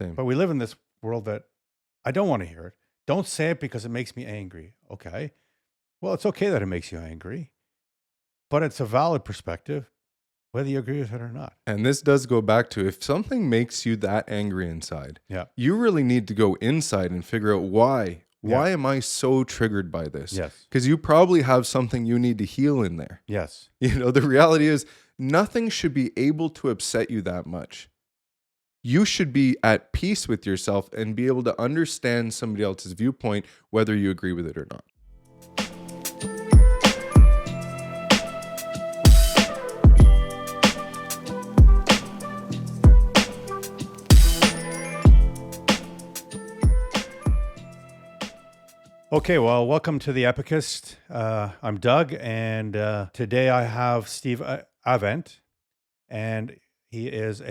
Same. But we live in this world that I don't want to hear it. Don't say it because it makes me angry. Okay. Well, it's okay that it makes you angry, but it's a valid perspective, whether you agree with it or not. And this does go back to, if something makes you that angry inside, Yeah. you really need to go inside and figure out why. Yeah. Why am I so triggered by this? Yes. Because you probably have something you need to heal in there. Yes. The reality is nothing should be able to upset you that much. You should be at peace with yourself and be able to understand somebody else's viewpoint, whether you agree with it or not. Okay, well, welcome to the Epicist. I'm Doug, and today I have Steve Avent, and he is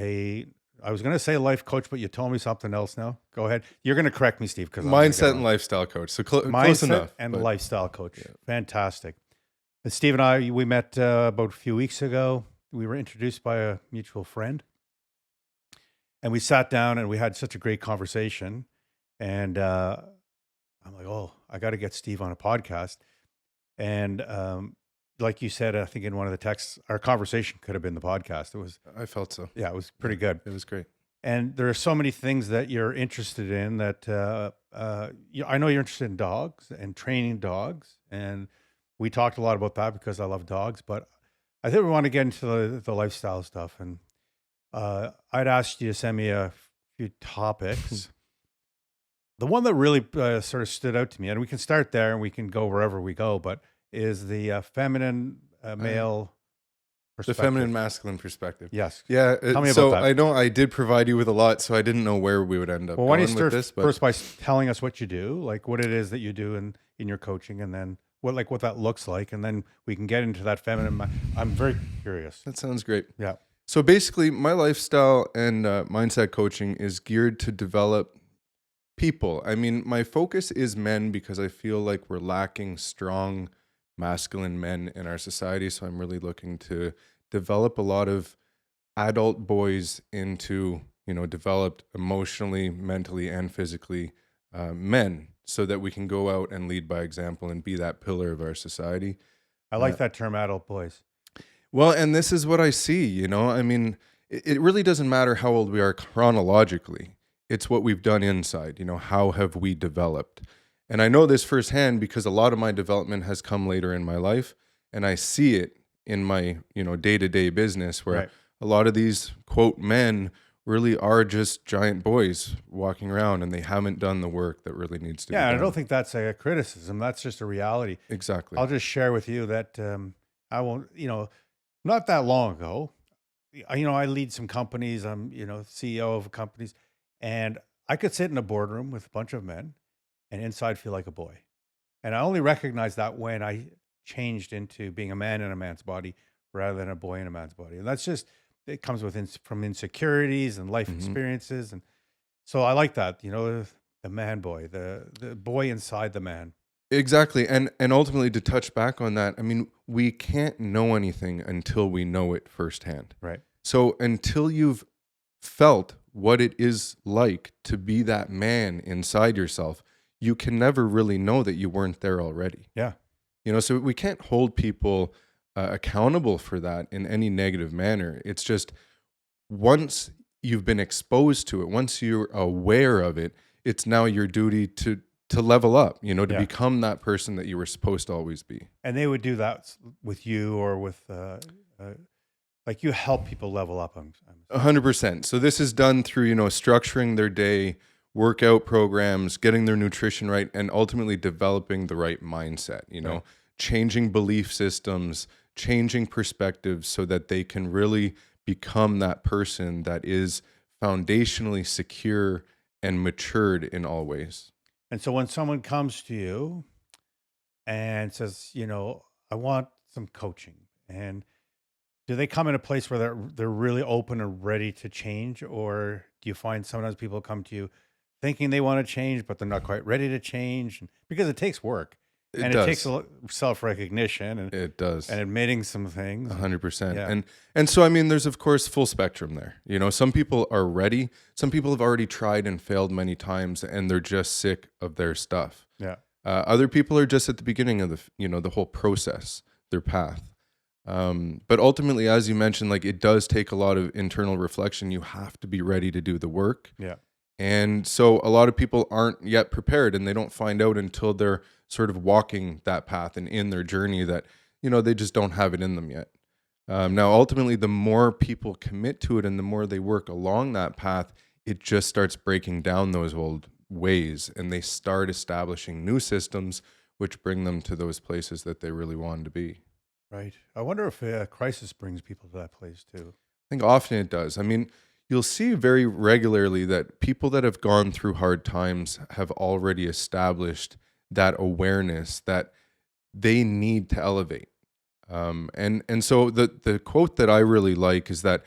I was going to say life coach, but you told me something else now. Go ahead. You're going to correct me, Steve. Because Mindset and lifestyle coach. So close enough. And lifestyle coach. Yeah. Fantastic. And Steve and I, we met about a few weeks ago. We were introduced by a mutual friend, and we sat down and we had such a great conversation. And I'm like, oh, I got to get Steve on a podcast. And like you said, I think in one of the texts, our conversation could have been the podcast. I felt so. Yeah, it was pretty good. It was great. And there are so many things that you're interested in that I know you're interested in dogs and training dogs. And we talked a lot about that because I love dogs. But I think we want to get into the lifestyle stuff. And I'd asked you to send me a few topics. The one that really sort of stood out to me, and we can start there and we can go wherever we go, but is the feminine male perspective. The feminine masculine perspective. Yes. Yeah. Tell me so about that. I know I did provide you with a lot, so I didn't know where we would end up. Well, why don't you with start this, first by telling us what you do, like what it is that you do in your coaching, and then what that looks like, and then we can get into that feminine. I'm very curious. That sounds great. Yeah. So basically, my lifestyle and mindset coaching is geared to develop people. I mean, my focus is men because I feel like we're lacking strong masculine men in our society. So I'm really looking to develop a lot of adult boys into, developed emotionally, mentally, and physically men, so that we can go out and lead by example and be that pillar of our society. I like that term, adult boys. Well, and this is what I see, I mean, it really doesn't matter how old we are chronologically. It's what we've done inside, how have we developed? And I know this firsthand because a lot of my development has come later in my life, and I see it in my, day-to-day business where Right. a lot of these, quote, men really are just giant boys walking around, and they haven't done the work that really needs to be done. Yeah, and I don't think that's a criticism. That's just a reality. Exactly. I'll just share with you that I won't, not that long ago, I lead some companies. I'm, CEO of companies, and I could sit in a boardroom with a bunch of men and inside feel like a boy. And I only recognized that when I changed into being a man in a man's body rather than a boy in a man's body. And that's just, it comes from insecurities and life experiences. And so I like that, the man boy, the boy inside the man. Exactly. And ultimately, to touch back on that, I mean, we can't know anything until we know it firsthand. Right. So until you've felt what it is like to be that man inside yourself, you can never really know that you weren't there already. Yeah. So we can't hold people accountable for that in any negative manner. It's just once you've been exposed to it, once you're aware of it, it's now your duty to level up, to become that person that you were supposed to always be. And they would do that with you or with, like you help people level up. 100%. So this is done through, structuring their day, workout programs, getting their nutrition right, and ultimately developing the right mindset, Right. changing belief systems, changing perspectives so that they can really become that person that is foundationally secure and matured in all ways. And so when someone comes to you and says, I want some coaching, and do they come in a place where they're really open and ready to change? Or do you find sometimes people come to you thinking they want to change, but they're not quite ready to change? Because it takes work. It And it takes does. self recognition It and does. admitting some things. And 100%. yeah, And so I mean there's of course full spectrum there. You know, some people are ready. Some people have already tried and failed many times and they're just sick of their stuff. yeah, Other people are just at the beginning of the whole process, their path. But ultimately, as you mentioned, like it does take a lot of internal reflection. You have to be ready to do the work. yeah. And so a lot of people aren't yet prepared and they don't find out until they're sort of walking that path and in their journey that, they just don't have it in them yet. Now, ultimately, the more people commit to it and the more they work along that path, it just starts breaking down those old ways and they start establishing new systems which bring them to those places that they really want to be. Right. I wonder if crisis brings people to that place too. I think often it does. I mean, you'll see very regularly that people that have gone through hard times have already established that awareness that they need to elevate. And so the quote that I really like is that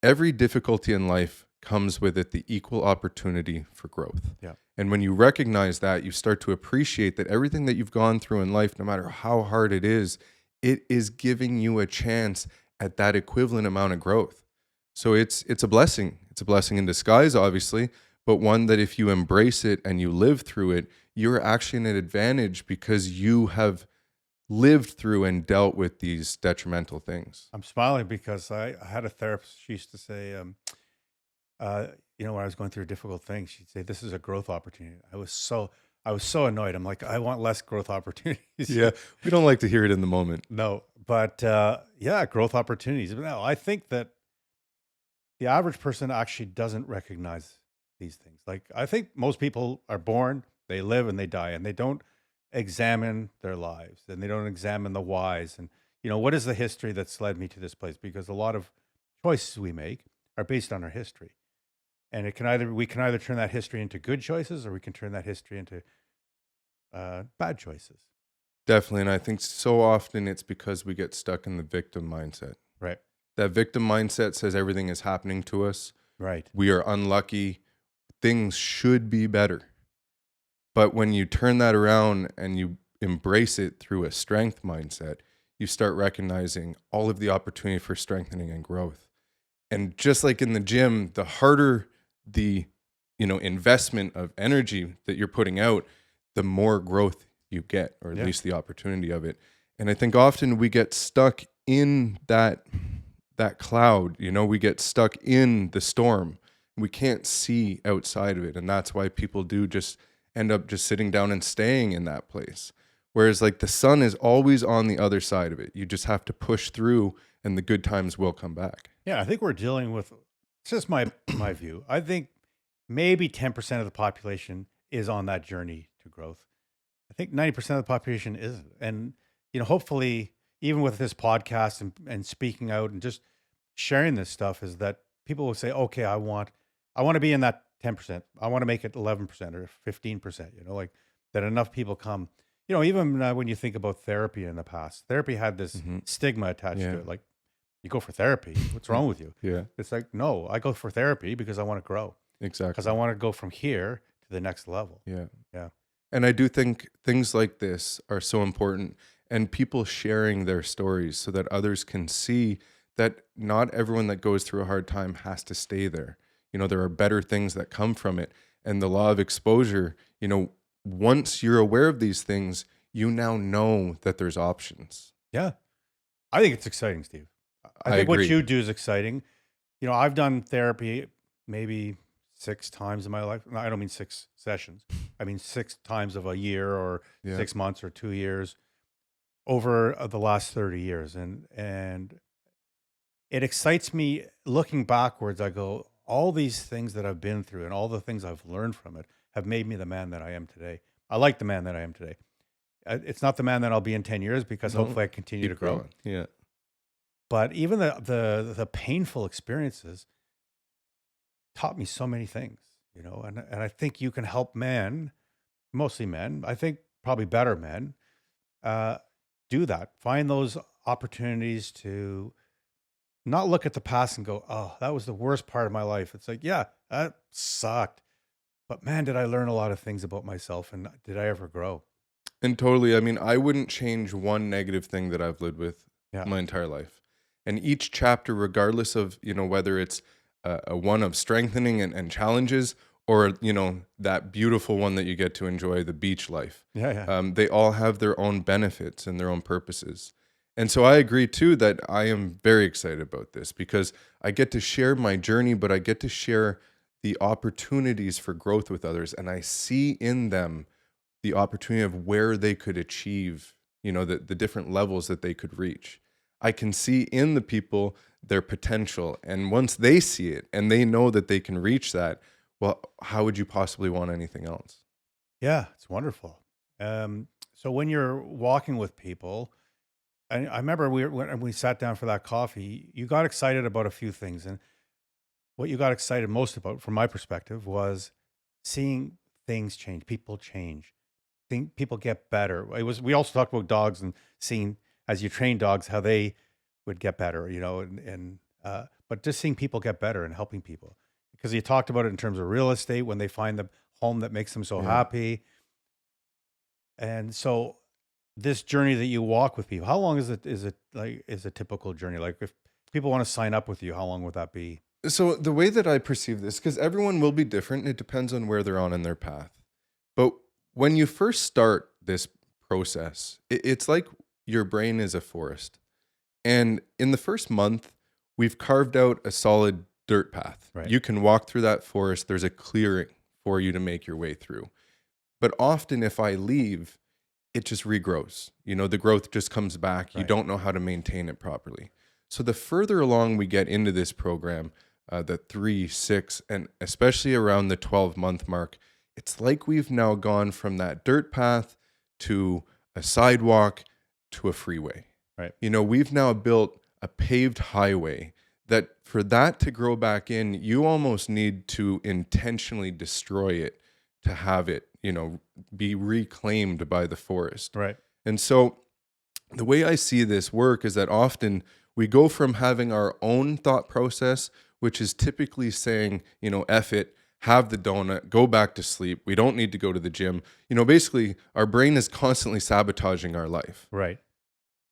every difficulty in life comes with it the equal opportunity for growth. Yeah. And when you recognize that, you start to appreciate that everything that you've gone through in life, no matter how hard it is giving you a chance at that equivalent amount of growth. So it's a blessing. It's a blessing in disguise, obviously, but one that if you embrace it and you live through it, you're actually in an advantage because you have lived through and dealt with these detrimental things. I'm smiling because I had a therapist. She used to say, when I was going through difficult things, she'd say, "This is a growth opportunity." I was so annoyed. I'm like, I want less growth opportunities. Yeah, we don't like to hear it in the moment. No, but yeah, growth opportunities. But no, I think that the average person actually doesn't recognize these things. Like, I think most people are born, they live, and they die, and they don't examine their lives and they don't examine the whys. And, what is the history that's led me to this place? Because a lot of choices we make are based on our history. And we can either turn that history into good choices or we can turn that history into bad choices. Definitely. And I think so often it's because we get stuck in the victim mindset. Right. That victim mindset says everything is happening to us. Right. We are unlucky. Things should be better. But when you turn that around and you embrace it through a strength mindset, you start recognizing all of the opportunity for strengthening and growth. And just like in the gym, the harder the investment of energy that you're putting out, the more growth you get, or at Yeah. least the opportunity of it. And I think often we get stuck in that cloud, we get stuck in the storm. We can't see outside of it. And that's why people do just end up just sitting down and staying in that place. Whereas like the sun is always on the other side of it. You just have to push through and the good times will come back. Yeah. I think we're dealing with, it's just my view. I think maybe 10% of the population is on that journey to growth. I think 90% of the population isn't. And, hopefully, even with this podcast and speaking out and just sharing this stuff, is that people will say, okay, I want to be in that 10%. I want to make it 11% or 15%, like that enough people come. Even when you think about therapy in the past, therapy had this Hmm. stigma attached Yeah. to it. Like, you go for therapy. What's wrong with you? Yeah, It's like, no, I go for therapy because I want to grow, because I exactly. want to go from here to the next level. Yeah. Yeah. And I do think things like this are so important and people sharing their stories so that others can see that not everyone that goes through a hard time has to stay there. There are better things that come from it. And the law of exposure, once you're aware of these things, you now know that there's options. Yeah. I think it's exciting, Steve. I I think what agree. you do is exciting. I've done therapy maybe 6 times in my life. No, I don't mean 6 sessions. I mean 6 times of a year or Yeah. 6 months or 2 years over the last 30 years. And it excites me looking backwards. I go, all these things that I've been through and all the things I've learned from it have made me the man that I am today. I like the man that I am today. It's not the man that I'll be in 10 years because No, hopefully I continue to keep grow. growing. Yeah. But even the painful experiences taught me so many things, and I think you can help men, mostly men, I think probably better men, uh, do that. Find those opportunities to not look at the past and go, oh, that was the worst part of my life. It's like, yeah, that sucked. But man, did I learn a lot of things about myself and did I ever grow? And totally, I mean, I wouldn't change one negative thing that I've lived with Yeah. my entire life. And each chapter, regardless of, whether it's a one of strengthening and challenges, or, that beautiful one that you get to enjoy, the beach life, Yeah. Yeah. they all have their own benefits and their own purposes. And so I agree too that I am very excited about this because I get to share my journey, but I get to share the opportunities for growth with others. And I see in them the opportunity of where they could achieve, the different levels that they could reach. I can see in the people their potential. And once they see it and they know that they can reach that, well, how would you possibly want anything else? Yeah. It's wonderful. So when you're walking with people, I remember when we sat down for that coffee, you got excited about a few things. And what you got excited most about, from my perspective, was seeing things change, people change, think people get better. We also talked about dogs and seeing, as you train dogs, how they would get better, but just seeing people get better and helping people, because you talked about it in terms of real estate when they find the home that makes them so Yeah. happy. And so this journey that you walk with people, how long is a typical journey? Like, if people want to sign up with you, how long would that be? So the way that I perceive this, because everyone will be different, it depends on where they're on in their path. But when you first start this process, it's like your brain is a forest. And in the first month, we've carved out a solid dirt path. Right. You can walk through that forest, there's a clearing for you to make your way through. But often, if I leave, it just regrows. The growth just comes back. You Right. don't know how to maintain it properly. So the further along we get into this program, the 3, 6, and especially around the 12-month mark, it's like we've now gone from that dirt path to a sidewalk to a freeway. Right. We've now built a paved highway that for that to grow back in, you almost need to intentionally destroy it to have it, be reclaimed by the forest. Right. And so the way I see this work is that often we go from having our own thought process, which is typically saying, F it, have the donut, go back to sleep. We don't need to go to the gym. Basically, our brain is constantly sabotaging our life. Right.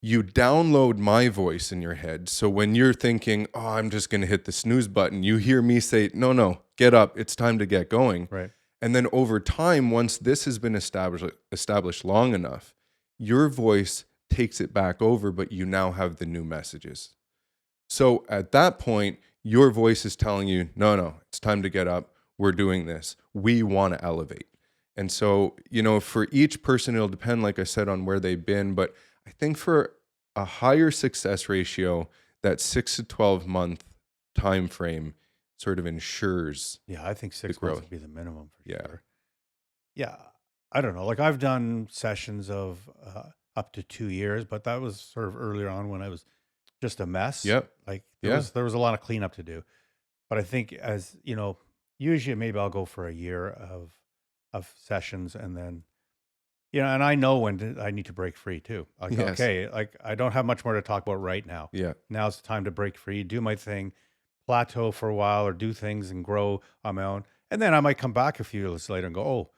You download my voice in your head. So when you're thinking, oh, I'm just going to hit the snooze button, you hear me say, no, get up. It's time to get going. Right. And then over time, once this has been established long enough, your voice takes it back over, but you now have the new messages. So at that point, your voice is telling you, no, it's time to get up. We're doing this. We want to elevate. And so, for each person, it'll depend, like I said, on where they've been. But I think for a higher success ratio, that 6 to 12 month time frame sort of ensures Yeah, I think the 6 months growth. would be the minimum for Yeah. sure. Yeah, I don't know. Like, I've done sessions of up to 2 years, but that was sort of earlier on when I was just a mess. Yep. Like, Yeah. there was a lot of cleanup to do. But I think, as you know, usually maybe I'll go for a year of sessions, and then and I know when I need to break free too. Like, Yes. okay, like, I don't have much more to talk about right now. Yeah. Now's the time to break free, do my thing, plateau for a while, or do things and grow on my own. And then I might come back a few years later and go, oh,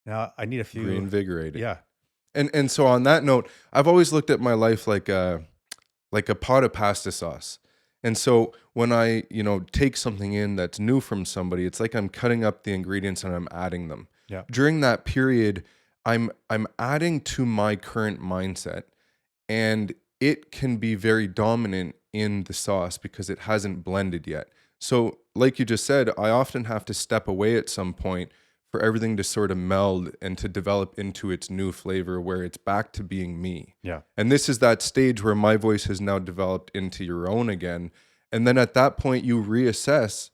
now I need a few. Reinvigorated. Yeah. And so on that note, I've always looked at my life like a pot of pasta sauce. And so when I, take something in that's new from somebody, it's like I'm cutting up the ingredients and I'm adding them. Yeah. During that period, I'm adding to my current mindset, and it can be very dominant in the sauce because it hasn't blended yet. So like you just said, I often have to step away at some point for everything to sort of meld and to develop into its new flavor where it's back to being me. Yeah. And this is that stage where my voice has now developed into your own again. And then at that point, you reassess,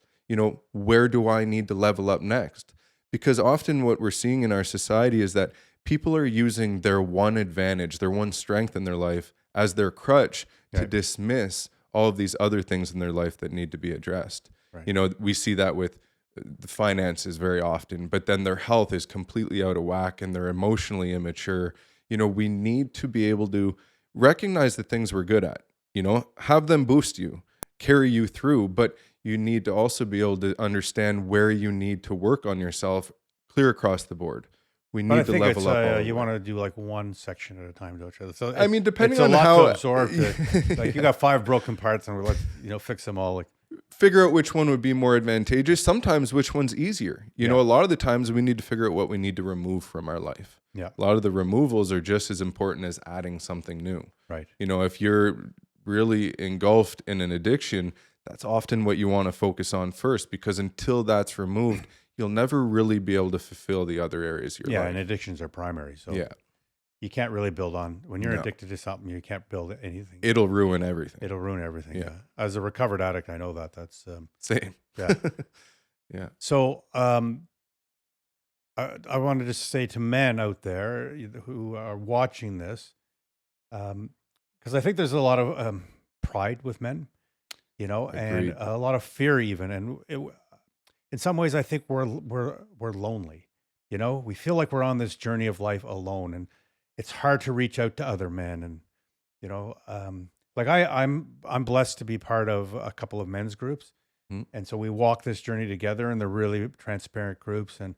where do I need to level up next? Because often what we're seeing in our society is that people are using their one advantage, their one strength in their life as their crutch to Right. dismiss all of these other things in their life that need to be addressed. Right. We see that with the finances very often, but then their health is completely out of whack and they're emotionally immature. We need to be able to recognize the things we're good at, have them boost you, carry you through, but you need to also be able to understand where you need to work on yourself clear across the board. We But I need to think it's, level up all the you way. wanna do, like, one section at a time, don't you? So I mean, it's depending a on lot to how absorb to like, you got 5 broken parts and let's, fix them all, like figure out which one would be more advantageous, sometimes which one's easier. yeah, A lot of the times we need to figure out what we need to remove from our life. yeah, A lot of the removals are just as important as adding something new. right. If you're really engulfed in an addiction, that's often what you want to focus on first, because until that's removed, you'll never really be able to fulfill the other areas of your Yeah, and life. addictions are primary, so Yeah, you can't really build on when you're no, addicted to something, you can't build anything. it'll ruin everything. It'll ruin everything, Yeah, yeah. As a recovered addict, I know that, that's, same. yeah. Yeah, So, I wanted to say to men out there who are watching this, because I think there's a lot of pride with men, and agreed. a lot of fear even, and in some ways, I think we're lonely. We feel like we're on this journey of life alone, and it's hard to reach out to other men. And like I'm blessed to be part of a couple of men's groups, Mm, and so we walk this journey together, and they're really transparent groups. And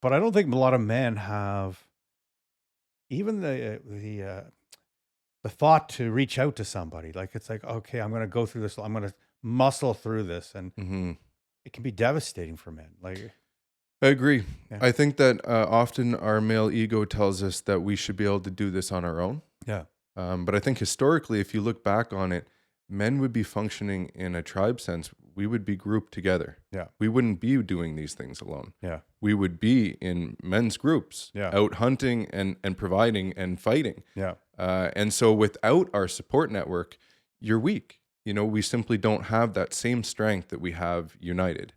but I don't think a lot of men have even the thought to reach out to somebody. Like it's like, okay, I'm going to go through this. I'm going to muscle through this, and hmm it can be devastating for men. Like, I agree. yeah, I think that often our male ego tells us that we should be able to do this on our own. yeah, But I think historically, if you look back on it, men would be functioning in a tribe sense. We would be grouped together. yeah, We wouldn't be doing these things alone. yeah, We would be in men's groups, yeah, out hunting and providing and fighting. yeah, And so without our support network, you're weak. We simply don't have that same strength that we have united.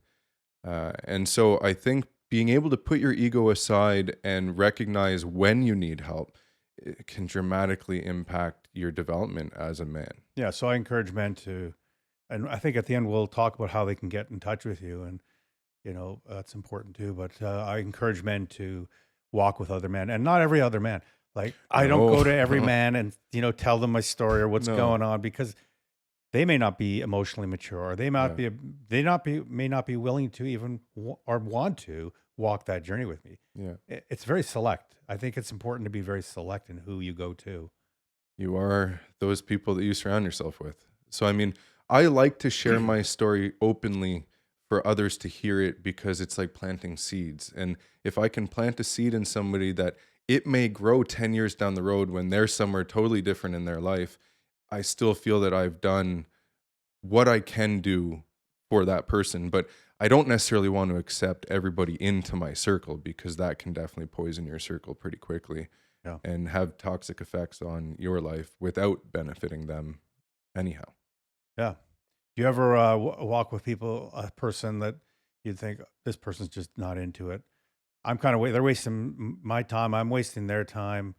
And so I think being able to put your ego aside and recognize when you need help, it can dramatically impact your development as a man. yeah. So I encourage men to, and I think at the end we'll talk about how they can get in touch with you, and that's important too. But I encourage men to walk with other men, and not every other man. Like I don't No, go to every man and tell them my story or what's no. going on, because they may not be emotionally mature, or Yeah, may not be willing to even or want to walk that journey with me. yeah. It's very select. I think it's important to be very select in who you go to. You are those people that you surround yourself with. So, I mean, I like to share my story openly for others to hear it, because it's like planting seeds. And if I can plant a seed in somebody that it may grow 10 years down the road when they're somewhere totally different in their life, I still feel that I've done what I can do for that person. But I don't necessarily want to accept everybody into my circle, because that can definitely poison your circle pretty quickly Yeah. and have toxic effects on your life without benefiting them anyhow. Yeah. Do you ever walk with people, a person that you'd think this person's just not into it? I'm kind of they're wasting my time. I'm wasting their time.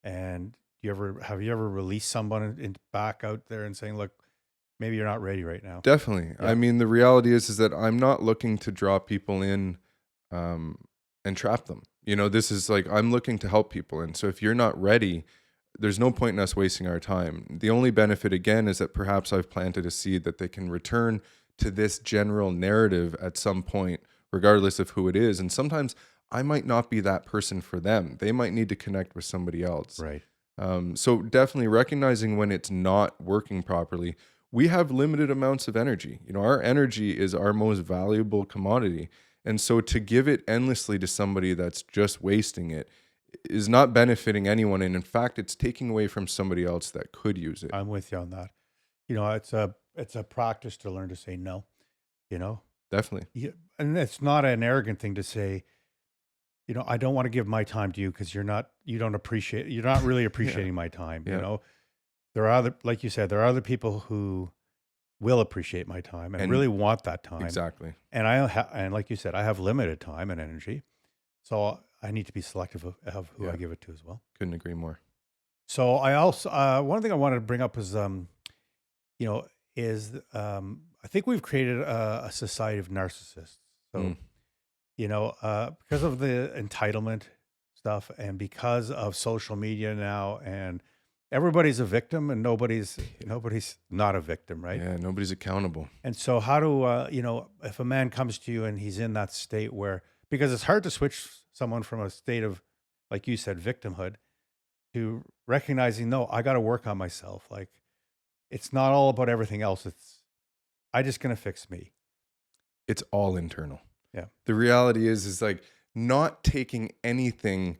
And have you ever released someone back out there and saying, look, maybe you're not ready right now? Definitely. I Yeah. mean, the reality is that I'm not looking to draw people in um, and trap them. This is like I'm looking to help people. And so if you're not ready, there's no point in us wasting our time. The only benefit, again, is that perhaps I've planted a seed that they can return to this general narrative at some point, regardless of who it is. And sometimes I might not be that person for them. They might need to connect with somebody else. Right. So definitely recognizing when it's not working properly. We have limited amounts of energy. Our energy is our most valuable commodity. And so to give it endlessly to somebody that's just wasting it is not benefiting anyone. And in fact, it's taking away from somebody else that could use it. I'm with you on that. It's a practice to learn to say no, you know, Definitely. yeah, and it's not an arrogant thing to say, I don't want to give my time to you because you're not really Yeah. appreciating my time. Yeah. There are other, like you said, there are other people who will appreciate my time and And really want that time. exactly. And and like you said, I have limited time and energy, so I need to be selective of who Yeah. I give it to as well. Couldn't agree more. So I also, one thing I wanted to bring up is, you know, I think we've created a society of narcissists. So, Mm. because of the entitlement stuff and because of social media now, and everybody's a victim and nobody's not a victim, right? Yeah. Nobody's accountable. And so how do, if a man comes to you and he's in that state where, because it's hard to switch someone from a state of, like you said, victimhood to recognizing, no, I got to work on myself. Like it's not all about everything else. It's, I just going to fix me. It's all internal. Yeah. The reality is like not taking anything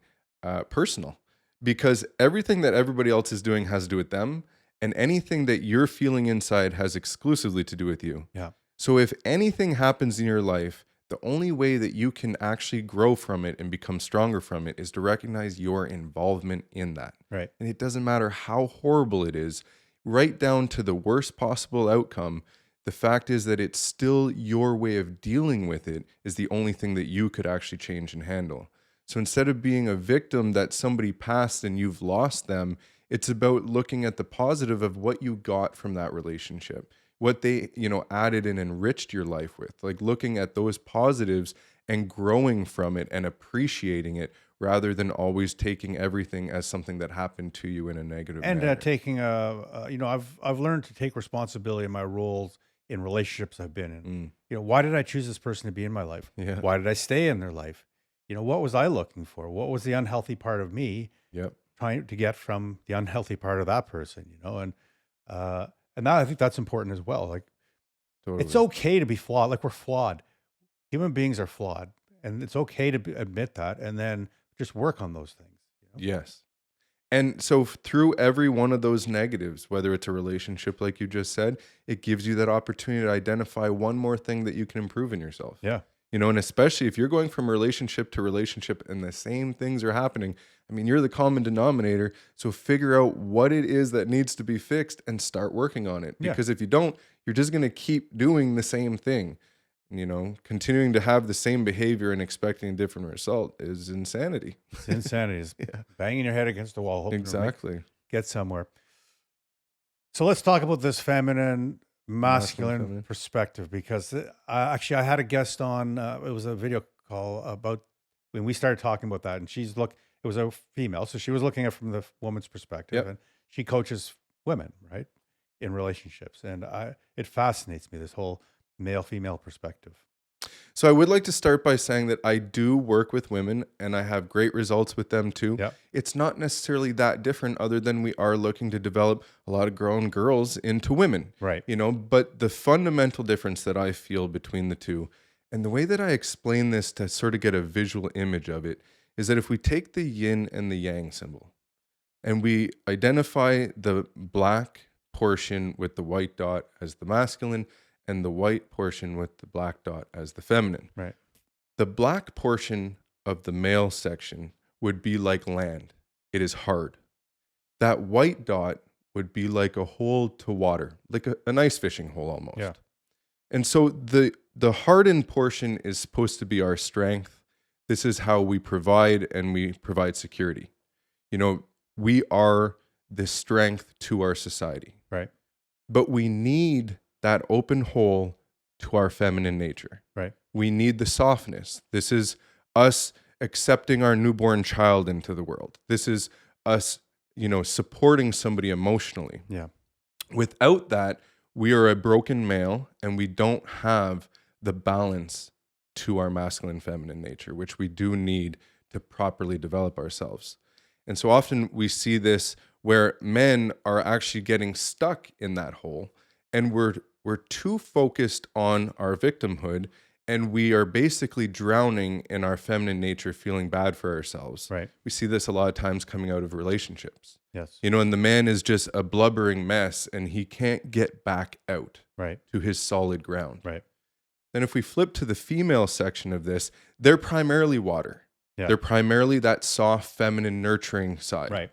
personal, because everything that everybody else is doing has to do with them, and anything that you're feeling inside has exclusively to do with you. Yeah. So if anything happens in your life, the only way that you can actually grow from it and become stronger from it is to recognize your involvement in that. Right. And it doesn't matter how horrible it is, right down to the worst possible outcome. The fact is that it's still your way of dealing with it is the only thing that you could actually change and handle. So instead of being a victim that somebody passed and you've lost them, it's about looking at the positive of what you got from that relationship, what they, added and enriched your life with, like looking at those positives and growing from it and appreciating it rather than always taking everything as something that happened to you in a negative And manner. taking I've learned to take responsibility in my roles in relationships I've been in. Mm, Why did I choose this person to be in my life? yeah. Why did I stay in their life? What was I looking for? What was the unhealthy part of me Yep. trying to get from the unhealthy part of that person? Uh, and that, I think that's important as well. Like it's Totally. okay to be flawed. Like we're flawed. Human beings are flawed, and it's okay to admit that, and then just work on those things. Yes. And so through every one of those negatives, whether it's a relationship, like you just said, it gives you that opportunity to identify one more thing that you can improve in yourself. Yeah. And especially if you're going from relationship to relationship and the same things are happening, I mean, you're the common denominator. So figure out what it is that needs to be fixed and start working on it. Yeah. Because if you don't, you're just going to keep doing the same thing. Continuing to have the same behavior and expecting a different result is insanity. It's insanity. It's banging your head against the wall, hoping to Exactly. get somewhere. So let's talk about this feminine, masculine feminine. perspective, because actually I had a guest on. It was a video call about when we started talking about that, and it was a female, so she was looking at it from the woman's perspective, Yep. and she coaches women, right, in relationships, and it fascinates me, this whole male female perspective. So I would like to start by saying that I do work with women and I have great results with them too. Yeah. It's not necessarily that different other than we are looking to develop a lot of grown girls into women. Right. But the fundamental difference that I feel between the two, and the way that I explain this to sort of get a visual image of it, is that if we take the yin and the yang symbol and we identify the black portion with the white dot as the masculine and the white portion with the black dot as the feminine. Right. The black portion of the male section would be like land. It is hard. That white dot would be like a hole to water, like an ice fishing hole almost. Yeah. And so the hardened portion is supposed to be our strength. This is how we provide, and we provide security. We are the strength to our society. Right. But we need that open hole to our feminine nature. Right. We need the softness. This is us accepting our newborn child into the world. This is us, supporting somebody emotionally. Yeah. Without that, we are a broken male and we don't have the balance to our masculine feminine nature, which we do need to properly develop ourselves. And so often we see this where men are actually getting stuck in that hole, and we're too focused on our victimhood, and we are basically drowning in our feminine nature, feeling bad for ourselves. Right. We see this a lot of times coming out of relationships. Yes. And the man is just a blubbering mess and he can't get back out Right. to his solid ground. Right. Then if we flip to the female section of this, they're primarily water. Yeah. They're primarily that soft, feminine, nurturing side. Right.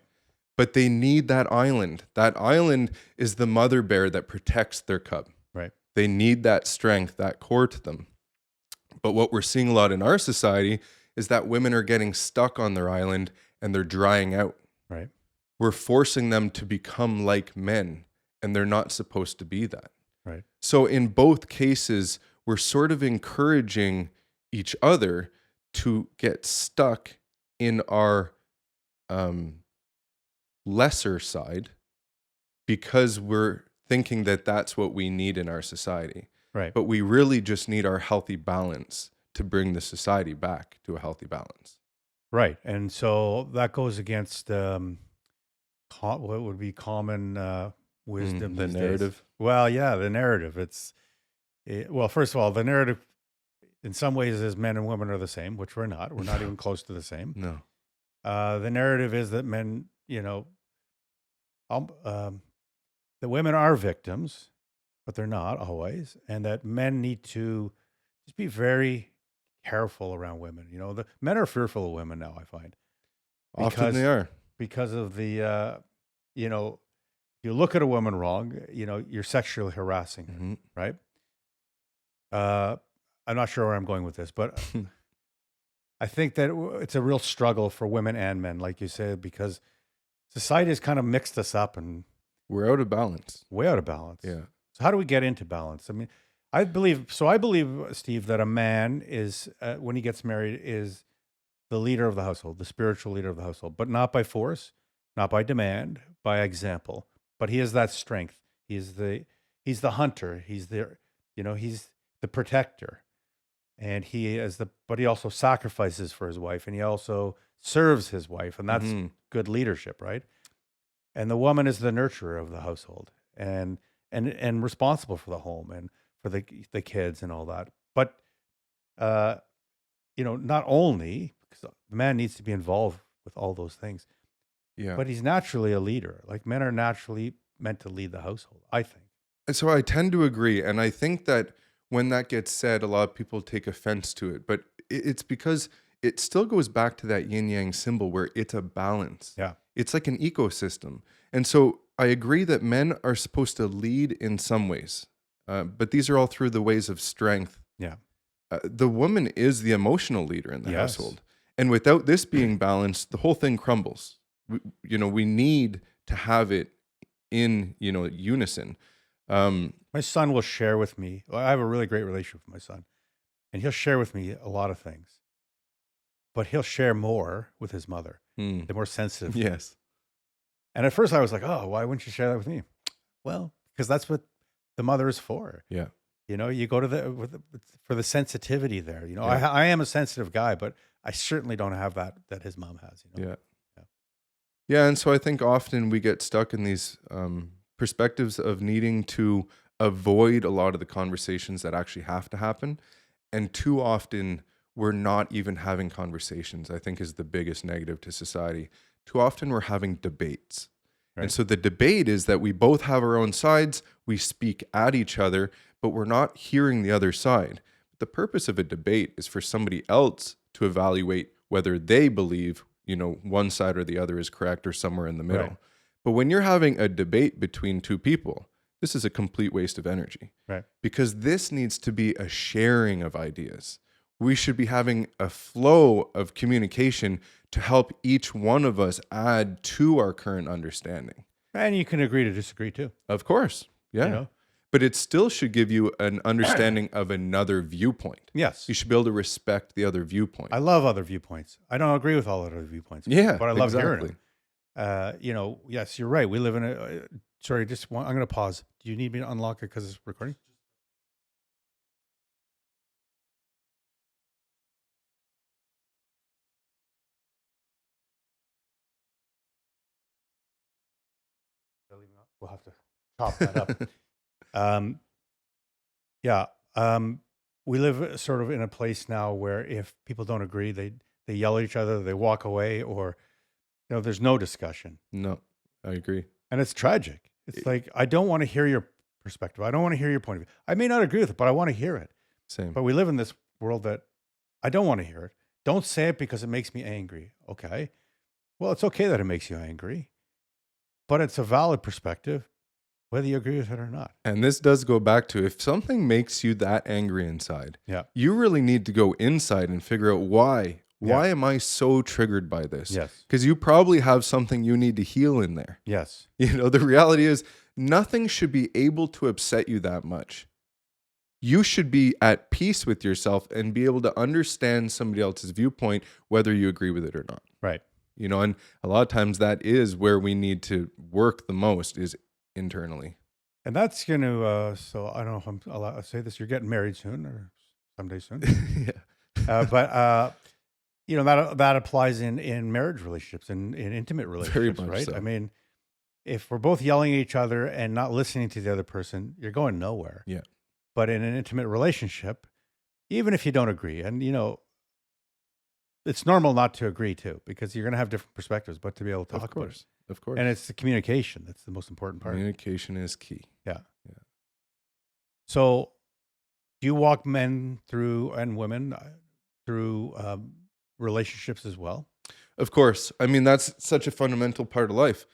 But they need that island. That island is the mother bear that protects their cub. Right. They need that strength, that core to them. But what we're seeing a lot in our society is that women are getting stuck on their island and they're drying out. Right. We're forcing them to become like men, and they're not supposed to be that. Right. So in both cases, we're sort of encouraging each other to get stuck in our lesser side because we're thinking that that's what we need in our society. Right. But we really just need our healthy balance to bring the society back to a healthy balance. Right. And so that goes against what would be common wisdom The these days. narrative. Well, yeah, the narrative. Well, first of all, the narrative in some ways is men and women are the same, which we're not. We're not even close to the same. No. The narrative is that men, that women are victims, but they're not always, and that men need to just be very careful around women. The men are fearful of women now, I find, Often they because are. because of you know, you look at a woman wrong, you're sexually harassing her, Mhm. right? Uh, I'm not sure where I'm going with this, but I think that it's a real struggle for women and men, like you said, because society has kind of mixed us up and We're out of balance. way out of balance. Yeah. So how do we get into balance? I mean, I believe, Steve, that a man is, when he gets married, is the leader of the household, the spiritual leader of the household, but not by force, not by demand, by example. But he has that strength. He's the hunter. He's the protector. And but he also sacrifices for his wife, and he also serves his wife, and that's Mhm. good leadership, right? And the woman is the nurturer of the household, and responsible for the home and for the kids and all that. But uh, not only because the man needs to be involved with all those things, Yeah. but he's naturally a leader. Like men are naturally meant to lead the household, I think. And so I tend to agree. And I think that when that gets said, a lot of people take offense to it. But it's because it still goes back to that yin yang symbol where it's a balance. Yeah. It's like an ecosystem. And so I agree that men are supposed to lead in some ways, but these are all through the ways of strength. Yeah. The woman is the emotional leader in the Yes. household. And without this being balanced, the whole thing crumbles. We need to have it in, unison. My son will share with me. Well, I have a really great relationship with my son, and he'll share with me a lot of things. But he'll share more with his mother, Mm, the more sensitive. yes. And at first I was like, "Oh, why wouldn't you share that with me?" Well, because that's what the mother is for. Yeah. You go to for the sensitivity there. Yeah. I am a sensitive guy, but I certainly don't have that his mom has. Yeah. Yeah. Yeah. And so I think often we get stuck in these perspectives of needing to avoid a lot of the conversations that actually have to happen. And too often we're not even having conversations, I think is the biggest negative to society. Too often we're having debates. And Right. so the debate is that we both have our own sides, we speak at each other, but we're not hearing the other side. The purpose of a debate is for somebody else to evaluate whether they believe, one side or the other is correct or somewhere in the middle. Right. But when you're having a debate between two people, this is a complete waste of energy Right. because this needs to be a sharing of ideas. We should be having a flow of communication to help each one of us add to our current understanding. And you can agree to disagree too. Of course. Yeah. You know. But it still should give you an understanding of another viewpoint. Yes. You should be able to respect the other viewpoint. I love other viewpoints. I don't agree with all other viewpoints. Yeah, But I love hearing exactly. them. Yes, you're right. We live in sorry, I'm going to pause. Do you need me to unlock it because it's recording? We'll have to chop that up. Um, yeah. We live sort of in a place now where if people don't agree, they yell at each other, they walk away, or there's no discussion, No, I agree. and it's tragic. It's It- like I don't want to hear your perspective. I don't want to hear your point of view. I may not agree with it, but I want to hear it. Same. But we live in this world that I don't want to hear it. Don't say it because it makes me angry. Okay. Well, it's okay that it makes you angry, but it's a valid perspective, whether you agree with it or not. And this does go back to if something makes you that angry inside, Yeah. you really need to go inside and figure out why. Yeah. Why am I so triggered by this? Yes. Because you probably have something you need to heal in there. Yes. The reality is nothing should be able to upset you that much. You should be at peace with yourself and be able to understand somebody else's viewpoint, whether you agree with it or not. Right. And a lot of times that is where we need to work the most is internally. And that's going to, so I don't know if I'm allowed to say this. You're getting married soon or someday soon. Yeah. But that applies in marriage relationships and in intimate Very relationships, much right? I so. mean, if we're both yelling at each other and not listening to the other person, you're going nowhere. Yeah. But in an intimate relationship, even if you don't agree, and it's normal not to agree too, because you're going to have different perspectives, but to be able to Of talk about it. course. Of And course. it's the communication that's the most important part. Communication is key. Yeah. Yeah. So, do you walk men through and women through relationships as well? Of course. I mean, that's such a fundamental part of life.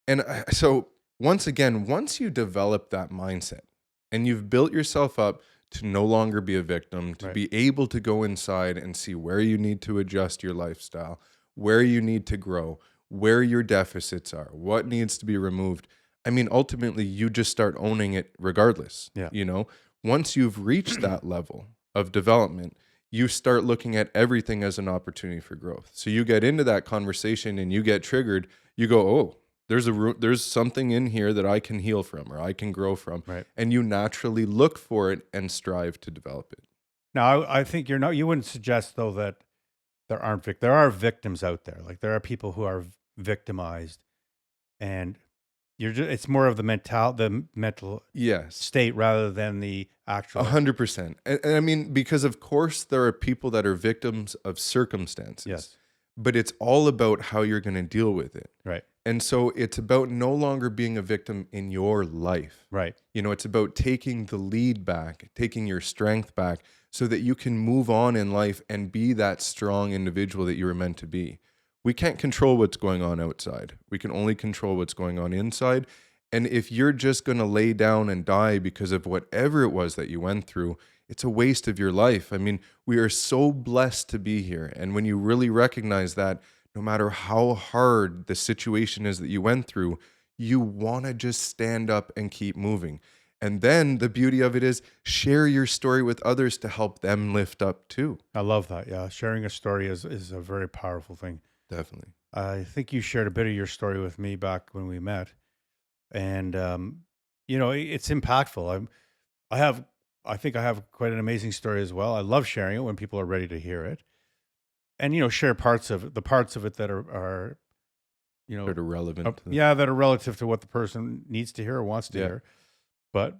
And so, once again, once you develop that mindset and you've built yourself up to no longer be a victim, to Right. be able to go inside and see where you need to adjust your lifestyle, where you need to grow, where your deficits are, what needs to be removed. I mean, ultimately, you just start owning it regardless. Yeah. Once you've reached that level of development, you start looking at everything as an opportunity for growth. So you get into that conversation and you get triggered, you go, "Oh, there's something in here that I can heal from or I can grow from," Right. and you naturally look for it and strive to develop it. Now, I think you wouldn't suggest though that there are victims out there. Like there are people who are victimized, and it's more of the mental Yes, state rather than the actual. 100%. And I mean, because of course there are people that are victims of circumstances, Yes. but it's all about how you're going to deal with it. Right. And so it's about no longer being a victim in your life. Right. It's about taking the lead back, taking your strength back so that you can move on in life and be that strong individual that you were meant to be. We can't control what's going on outside. We can only control what's going on inside. And if you're just going to lay down and die because of whatever it was that you went through, it's a waste of your life. I mean, we are so blessed to be here. And when you really recognize that, no matter how hard the situation is that you went through, you want to just stand up and keep moving. And then the beauty of it is share your story with others to help them lift up too. I love that. Yeah. Sharing a story is a very powerful thing. Definitely. I think you shared a bit of your story with me back when we met, and it's impactful. I have, I think I have quite an amazing story as well. I love sharing it when people are ready to hear it, and share the parts of it that are you know, Sort of relevant to yeah, that are relative to what the person needs to hear or wants to yeah. hear. But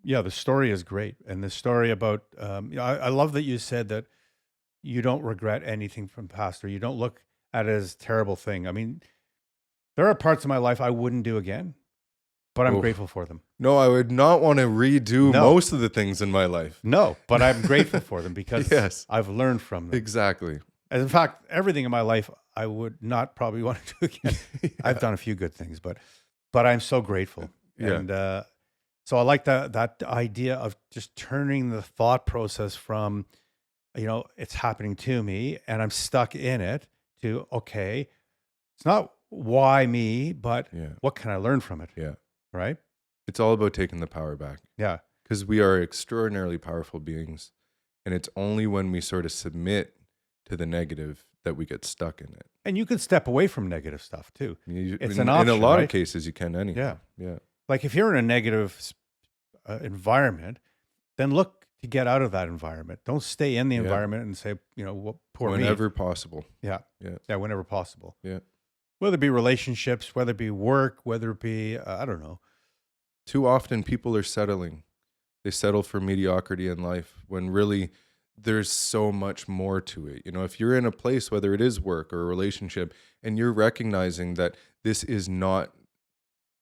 yeah, the story is great, and the story about I love that you said that you don't regret anything from the past, or you don't look at it as a terrible thing. I mean, there are parts of my life I wouldn't do again, but I'm Oof. grateful for them. No, I would not want to redo No, most of the things in my life. no, but I'm grateful for them because Yes, I've learned from them. exactly. And in fact, everything in my life I would not probably want to do again. I've Yeah. done a few good things, but I'm so grateful. Yeah. And so I like that idea of just turning the thought process from, it's happening to me and I'm stuck in it, to, okay, it's not why me, but Yeah. what can I learn from it? Yeah. Right? It's all about taking the power back Yeah. because we are extraordinarily powerful beings. And it's only when we sort of submit to the negative that we get stuck in it. And you can step away from negative stuff too. It's an In a option, lot of right? cases, you can anyhow. Yeah. Yeah. Like if you're in a negative environment, then look to get out of that environment. Don't stay in the Yeah. environment and say, well, poor me. Whenever possible. Yeah. Yeah. Yeah. Whenever possible. Yeah. Whether it be relationships, whether it be work, whether it be, I don't know. Too often people are settling. They settle for mediocrity in life when really there's so much more to it. If you're in a place, whether it is work or a relationship, and you're recognizing that this is not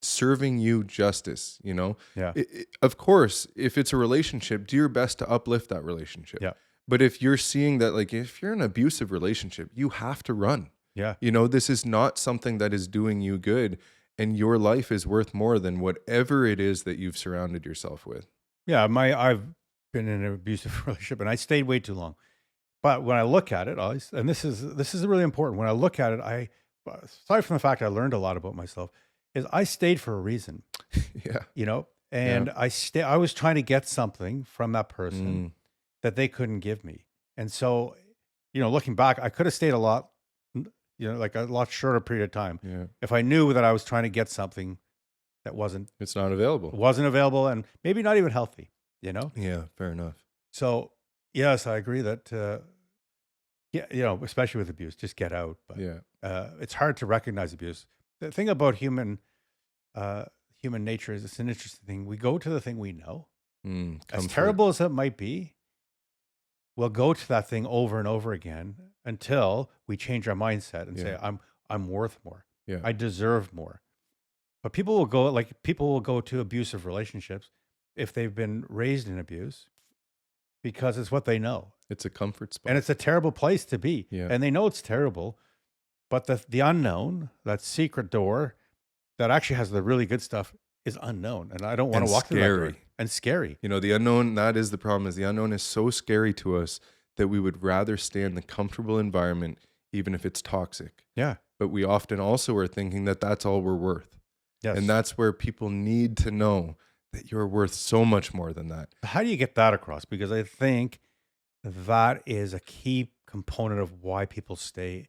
serving you justice, Yeah. of course, if it's a relationship, do your best to uplift that relationship. Yeah. But if you're seeing that, like if you're in an abusive relationship, you have to run. Yeah. This is not something that is doing you good, and your life is worth more than whatever it is that you've surrounded yourself with. Yeah. I've been in an abusive relationship and I stayed way too long. But when I look at it, and this is really important. When I look at it, aside from the fact I learned a lot about myself, is I stayed for a reason, Yeah. and Yeah. I was trying to get something from that person Mm, that they couldn't give me. And so, looking back, I could have stayed like a lot shorter period of time yeah. if I knew that I was trying to get something that It's not available. wasn't available and maybe not even healthy. Yeah, fair enough. So Yes, I agree that, yeah, especially with abuse, just get out. But Yeah. it's hard to recognize abuse. The thing about uh, human nature is it's an interesting thing. We go to the thing we know, as Comfort. terrible as it might be. We'll go to that thing over and over again until we change our mindset and Yeah. say, I'm worth more. Yeah. I deserve more. But people will go to abusive relationships if they've been raised in abuse because it's what they know. It's a comfort And spot. it's a terrible place to be. Yeah. And they know it's terrible, but the unknown, that secret door that actually has the really good stuff is unknown. And I don't want And to walk through that door. scary. And scary. The unknown, that is the problem, is the unknown is so scary to us that we would rather stay in the comfortable environment, even if it's toxic. Yeah. But we often also are thinking that that's all we're worth. And Yes. that's where people need to know that you're worth so much more than that. How do you get that across? Because I think that is a key component of why people stay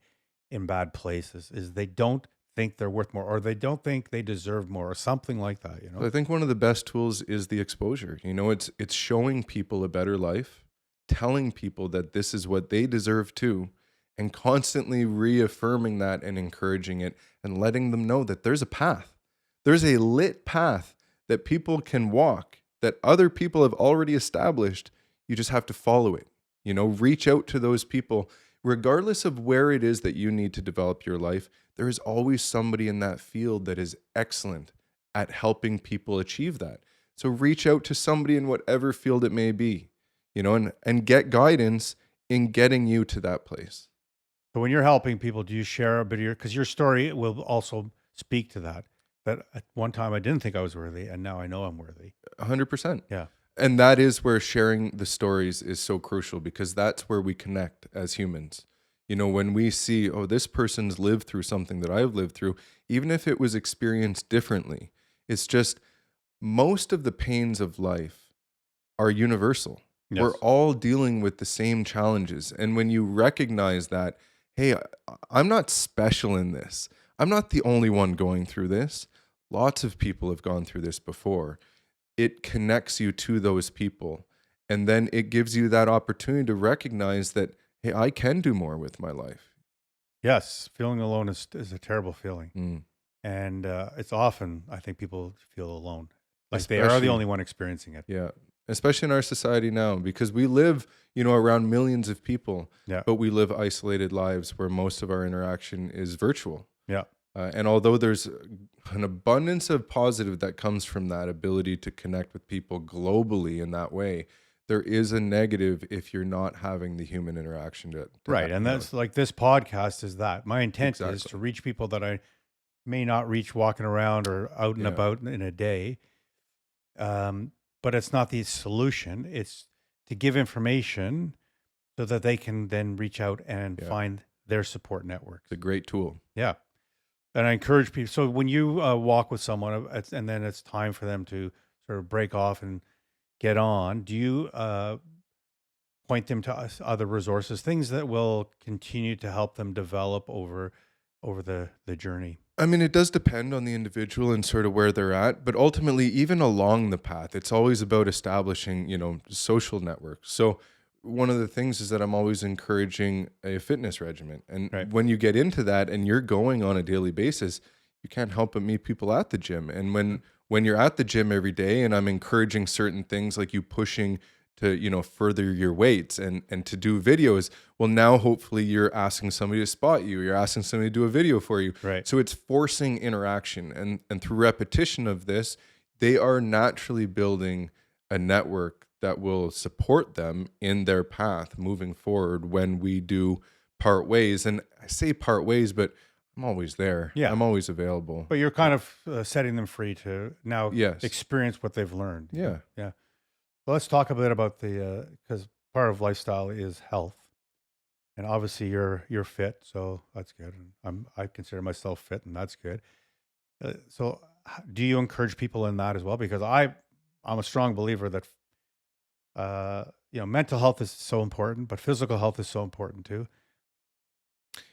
in bad places is they don't think they're worth more or they don't think they deserve more or something like that, So I think one of the best tools is the exposure. It's showing people a better life, telling people that this is what they deserve too, and constantly reaffirming that and encouraging it and letting them know that there's a path. There's a lit path that people can walk, that other people have already established. You just have to follow it. Reach out to those people. Regardless of where it is that you need to develop your life, there is always somebody in that field that is excellent at helping people achieve that. So reach out to somebody in whatever field it may be, and get guidance in getting you to that place. So when you're helping people, do you share a bit of because your story will also speak to that? That at one time I didn't think I was worthy, and now I know I'm worthy. 100%. Yeah. And that is where sharing the stories is so crucial because that's where we connect as humans. When we see, oh, this person's lived through something that I've lived through, even if it was experienced differently, it's just most of the pains of life are universal. Yes. We're all dealing with the same challenges. And when you recognize that, hey, I'm not special in this, I'm not the only one going through this. Lots of people have gone through this before. It connects you to those people. And then it gives you that opportunity to recognize that, hey, I can do more with my life. Yes. Feeling alone is a terrible feeling. Mm. And it's often, I think people feel alone. Like they are Especially- the only one experiencing it. Yeah. Especially in our society now, because we live, around millions of people, Yeah. but we live isolated lives where most of our interaction is virtual. Yeah. And although there's an abundance of positive that comes from that ability to connect with people globally in that way, there is a negative if you're not having the human interaction to Right. And that's like this podcast is that. My intent is Exactly. to reach people that I may not reach walking around or out and Yeah. about in a day. But it's not the solution. It's to give information so that they can then reach out and Yeah. find their support networks. It's a great tool. Yeah. And I encourage people. So when you walk with someone and then it's time for them to sort of break off and get on, do you point them to other resources, things that will continue to help them develop over the journey? I mean, it does depend on the individual and sort of where they're at, but ultimately, even along the path, it's always about establishing, social networks. So one of the things is that I'm always encouraging a fitness regimen. And Right. when you get into that and you're going on a daily basis, you can't help but meet people at the gym. And when you're at the gym every day and I'm encouraging certain things like you pushing to, further your weights and to do videos, well, now hopefully you're asking somebody to spot you, you're asking somebody to do a video for you. Right. So it's forcing interaction. And through repetition of this, they are naturally building a network that will support them in their path moving forward when we do part ways. And I say part ways, but I'm always there. Yeah. I'm always available. But you're kind of setting them free to now Yes. experience what they've learned. Yeah. Yeah. Well, let's talk a bit about because part of lifestyle is health, and obviously you're fit, so that's good. And I consider myself fit, and that's good. So, do you encourage people in that as well? Because I'm a strong believer that mental health is so important, but physical health is so important too.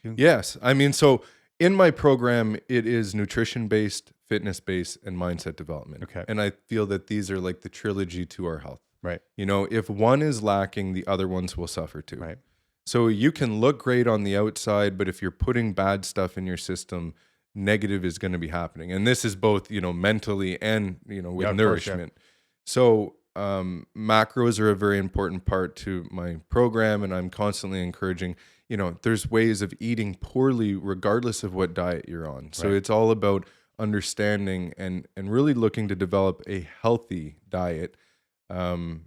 Yes. I mean, so in my program, it is nutrition based, fitness based, and mindset development. Okay. And I feel that these are like the trilogy to our health. Right. You know, if one is lacking, the other ones will suffer too. Right. So you can look great on the outside, but if you're putting bad stuff in your system, negative is going to be happening. And this is both, you know, mentally and, you know, with Yeah, of course. Yeah. nourishment. So macros are a very important part to my program, and I'm constantly encouraging, you know, there's ways of eating poorly regardless of what diet you're on. So Right. it's all about understanding and really looking to develop a healthy diet. Um,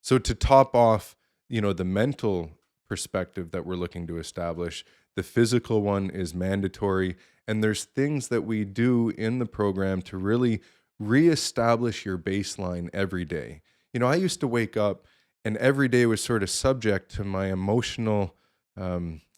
so to top off, you know, the mental perspective that we're looking to establish, the physical one is mandatory. And there's things that we do in the program to really reestablish your baseline every day. You know, I used to wake up and every day was sort of subject to my emotional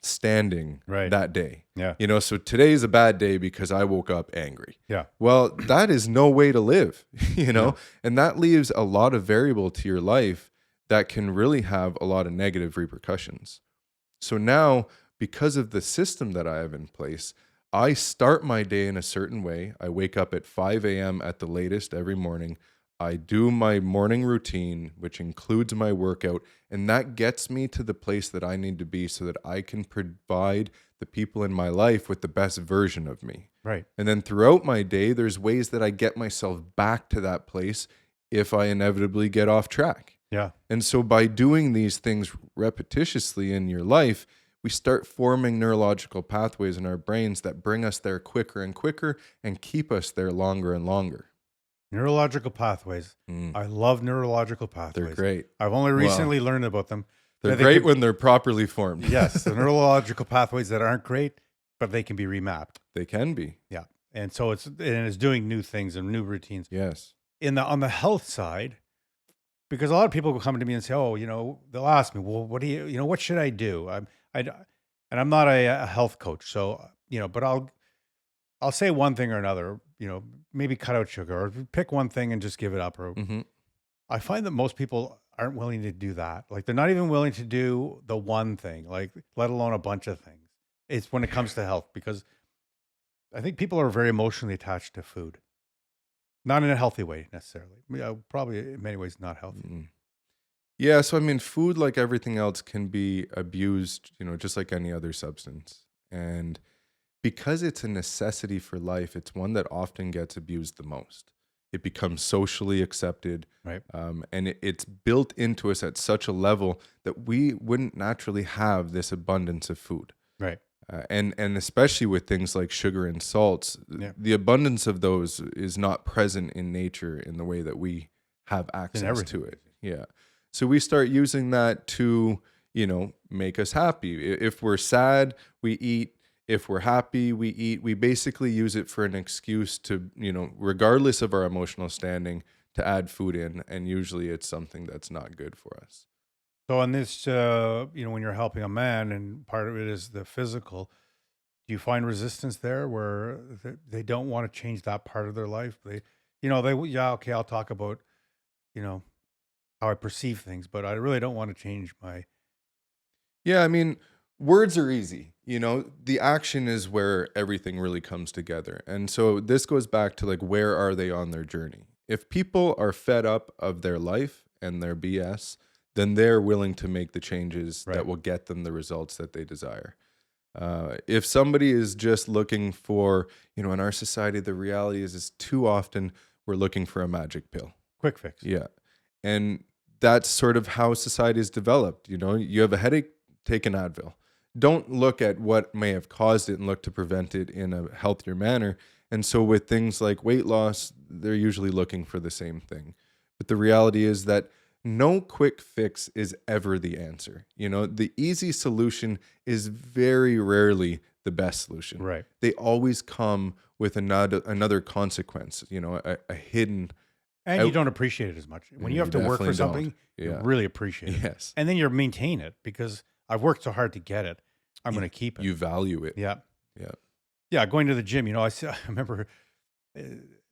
standing Right. that day. Yeah. You know, so today's a bad day because I woke up angry. Yeah. Well, that is no way to live, you know, No. and that leaves a lot of variable to your life that can really have a lot of negative repercussions. So now, because of the system that I have in place, I start my day in a certain way. I wake up at 5 a.m. at the latest every morning. I do my morning routine, which includes my workout, and that gets me to the place that I need to be so that I can provide the people in my life with the best version of me. Right. And then throughout my day, there's ways that I get myself back to that place if I inevitably get off track. Yeah. And so by doing these things repetitiously in your life, we start forming neurological pathways in our brains that bring us there quicker and quicker and keep us there longer and longer. Neurological pathways. Mm, I love neurological they're pathways. great. I've only Well, recently learned about them. they're They great could, when they're properly formed. yes, the neurological pathways that aren't great, but they can be remapped. They can be. Yeah. And so it's doing new things and new routines. Yes. On the health side, because a lot of people will come to me and say, "Oh, you know," they'll ask me, "Well, what do you know, what should I do?" And I'm not a health coach, so you know, but I'll say one thing or another, you know, maybe cut out sugar or pick one thing and just give it up. Or Hmm. I find that most people aren't willing to do that. Like they're not even willing to do the one thing, like let alone a bunch of things. It's when it comes to health, because I think people are very emotionally attached to food, not in a healthy way necessarily. Yeah, probably in many ways not healthy. Mm. Yeah. So, I mean, food, like everything else, can be abused, you know, just like any other substance. And because it's a necessity for life, it's one that often gets abused the most. It becomes socially accepted, Right. and it's built into us at such a level that we wouldn't naturally have this abundance of food. Right. And especially with things like sugar and salts, Yeah. the abundance of those is not present in nature in the way that we have In access everything. to it. Yeah. So we start using that to, you know, make us happy. If we're sad, we eat. If we're happy, we eat. We basically use it for an excuse to, you know, regardless of our emotional standing, to add food in. And usually it's something that's not good for us. So on this, you know, when you're helping a man and part of it is the physical, do you find resistance there where they don't want to change that part of their life? Yeah, okay, I'll talk about, you know, how I perceive things, but I really don't want to change my, Yeah, I mean, words are easy. You know, the action is where everything really comes together. And so this goes back to like, where are they on their journey? If people are fed up of their life and their BS, then they're willing to make the changes right. that will get them the results that they desire. If somebody is just looking for, you know, in our society, the reality is too often we're looking for a magic pill. Quick fix. Yeah. And that's sort of how society is developed. You know, you have a headache, take an Advil. Don't look at what may have caused it and look to prevent it in a healthier manner. And so with things like weight loss, they're usually looking for the same thing. But the reality is that no quick fix is ever the answer. You know, the easy solution is very rarely the best solution. Right. They always come with another consequence, you know, a hidden. And you out- don't appreciate it as much. When you You have to work for definitely don't. something, you Yeah. really appreciate it. Yes. And then you maintain it because I've worked so hard to get it. I'm going to keep it. You value it. Yeah. Yeah. Yeah. Going to the gym, you know, I remember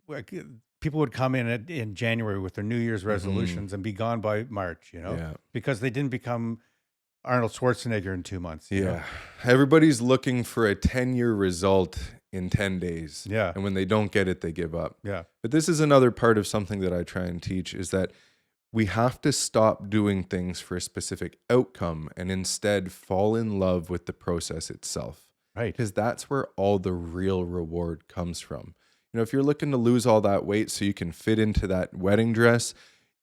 like, people would come in January with their New Year's resolutions and be gone by March, you know, Yeah. because they didn't become Arnold Schwarzenegger in 2 months. You know? Yeah. Everybody's looking for a 10-year result in 10 days. Yeah. And when they don't get it, they give up. Yeah. But this is another part of something that I try and teach is that we have to stop doing things for a specific outcome and instead fall in love with the process itself. Right. Because that's where all the real reward comes from. If you're looking to lose all that weight so you can fit into that wedding dress,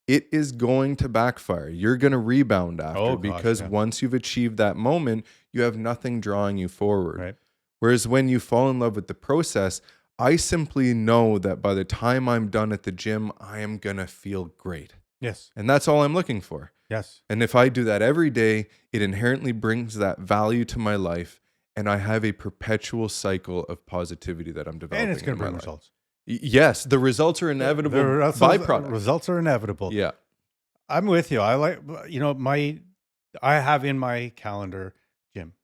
it is going to backfire. You're going to rebound after Oh gosh, because yeah. once you've achieved that moment, you have nothing drawing you forward. Right. Whereas when you fall in love with the process, I simply know that by the time I'm done at the gym, I am going to feel great. Yes. And that's all I'm looking for. Yes. And if I do that every day, it inherently brings that value to my life. And I have a perpetual cycle of positivity that I'm And it's developing going in to my bring life. results. Yes, the results are inevitable byproduct. Results are inevitable. Yeah. I'm with you. I like, I have in my calendar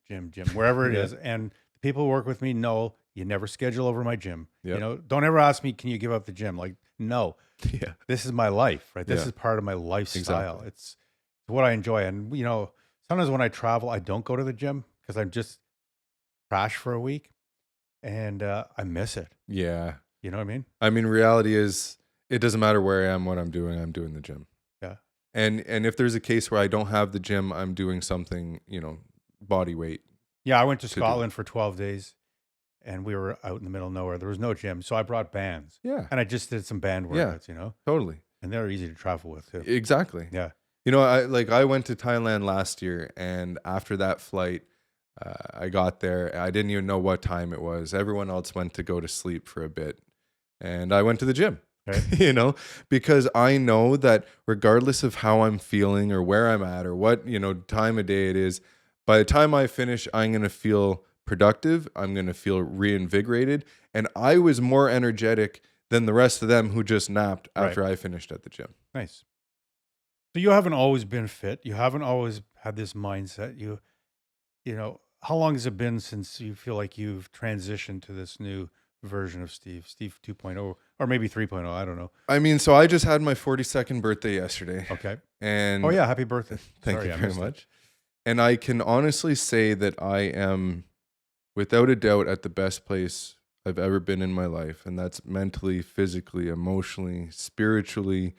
gym, wherever it Yeah. is. And the people who work with me know you never schedule over my gym. Yep. Don't ever ask me, can you give up the gym? Like, no, Yeah. this is my life, right? This Yeah. is part of my lifestyle. Exactly. It's what I enjoy. And, sometimes when I travel, I don't go to the gym because I'm just crash for a week and I miss it. Yeah. You know what I mean? I mean, reality is it doesn't matter where I am, what I'm doing the gym. Yeah. And if there's a case where I don't have the gym, I'm doing something, body weight. Yeah. I went to To do. Scotland for 12 days and we were out in the middle of nowhere. There was no gym. So I brought bands Yeah. and I just did some band Yeah. workouts, Totally. and they're easy to travel with too. Exactly. Yeah. I went to Thailand last year, and after that flight, I got there. I didn't even know what time it was. Everyone else went to go to sleep for a bit, and I went to the gym. Right. Because I know that regardless of how I'm feeling or where I'm at or what time of day it is, by the time I finish, I'm gonna feel productive. I'm gonna feel reinvigorated, and I was more energetic than the rest of them who just napped after I finished at the gym. Nice. So you haven't always been fit. You haven't always had this mindset. How long has it been since you feel like you've transitioned to this new version of Steve 2.0, or maybe 3.0? I don't know. I mean, so I just had my 42nd birthday yesterday. Okay. And Oh yeah. Happy birthday. thank Sorry, you I very missed it. much. And I can honestly say that I am, without a doubt, at the best place I've ever been in my life. And that's mentally, physically, emotionally, spiritually,